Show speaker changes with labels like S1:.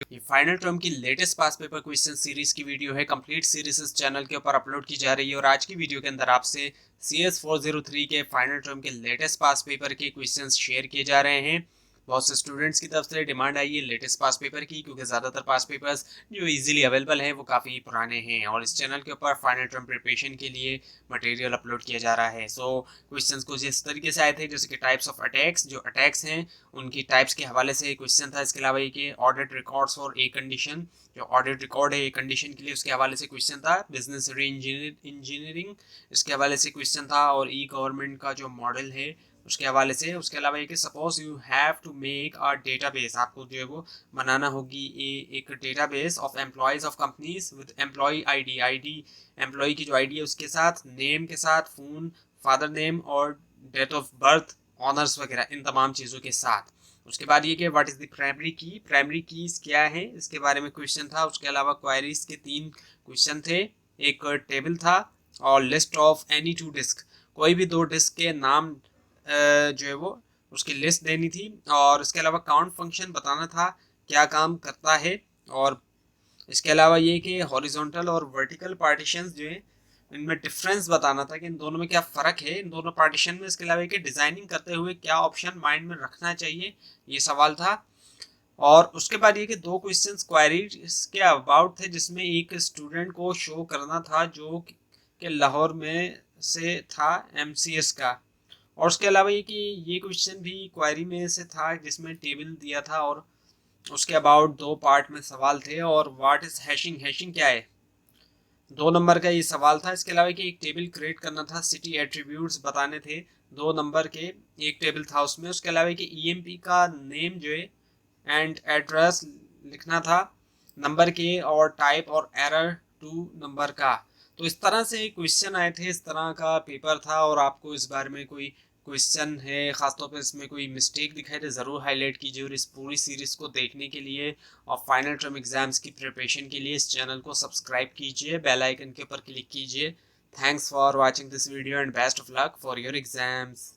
S1: ये final term की latest पास paper question series की वीडियो है। कंप्लीट सीरीज इस चैनल के ऊपर अपलोड की जा रही है और आज की वीडियो के अंदर आपसे CS 403 के फाइनल टर्म के लेटेस्ट पास पेपर के क्वेश्चंस शेयर किए जा रहे हैं। बहुत से स्टूडेंट्स की तरफ से डिमांड आई है लेटेस्ट पास पेपर की, क्योंकि ज़्यादातर पास पेपर्स जो इजीली अवेलेबल हैं वो काफ़ी पुराने हैं और इस चैनल के ऊपर फाइनल टर्म प्रिपरेशन के लिए मटेरियल अपलोड किया जा रहा है। सो क्वेश्चंस कुछ इस तरीके से आए थे, जैसे कि टाइप्स ऑफ अटैक्स, जो अटैक्स हैं उनकी टाइप्स के हवाले से क्वेश्चन था। इसके अलावा ये कि audit records for a condition, जो ऑडिट रिकॉर्ड है ए कंडीशन के लिए, उसके हवाले से क्वेश्चन था। बिजनेस इंजीनियरिंग, इसके हवाले से क्वेश्चन था। और ई गवर्नमेंट का जो मॉडल है उसके हवाले से। उसके अलावा ये कि suppose you have to make a database, आपको जो है वो बनाना होगी एक database of employees of companies with employee ID employee की जो आईडी है उसके साथ, नेम के साथ, फोन, फादर नेम और डेट ऑफ बर्थ, ऑनर्स वगैरह, इन तमाम चीज़ों के साथ। उसके बाद ये कि what is the primary keys क्या है, इसके बारे में क्वेश्चन था। उसके अलावा क्वेरीज के 3 क्वेश्चन थे, एक टेबल था और लिस्ट ऑफ एनी 2 डिस्क, कोई भी 2 डिस्क के नाम जो है वो उसकी लिस्ट देनी थी। और इसके अलावा काउंट फंक्शन बताना था क्या काम करता है। और इसके अलावा ये कि हॉरिजॉन्टल और वर्टिकल पार्टीशंस जो है इनमें डिफरेंस बताना था कि इन दोनों में क्या फ़र्क है इन दोनों पार्टीशन में। इसके अलावा कि डिज़ाइनिंग करते हुए क्या ऑप्शन माइंड में रखना चाहिए, ये सवाल था। और उसके बाद ये कि 2 क्वेश्चंस क्वेरीज के अबाउट थे, जिसमें एक स्टूडेंट को शो करना था जो कि लाहौर में से था MCS का। और उसके अलावा ये कि ये क्वेश्चन भी क्वेरी में से था जिसमें टेबल दिया था और उसके अबाउट 2 पार्ट में सवाल थे। और व्हाट इज हैशिंग, हैशिंग क्या है, 2 नंबर का ये सवाल था। इसके अलावा कि एक टेबल क्रिएट करना था, सिटी एट्रीब्यूट्स बताने थे, 2 नंबर के एक टेबल था उसमें। उसके अलावा कि EMP का नेम जो है एंड एड्रेस लिखना था नंबर के, और टाइप और एरर 2 नंबर का। तो इस तरह से क्वेश्चन आए थे, इस तरह का पेपर था। और आपको इस बारे में कोई क्वेश्चन है, ख़ासतौर पर इसमें कोई मिस्टेक दिखाई दे, ज़रूर हाईलाइट कीजिए। और इस पूरी सीरीज़ को देखने के लिए और फाइनल टर्म एग्ज़ाम्स की प्रिपरेशन के लिए इस चैनल को सब्सक्राइब कीजिए, बेल आइकन के ऊपर क्लिक कीजिए। Thanks for watching this video and best of luck for your exams.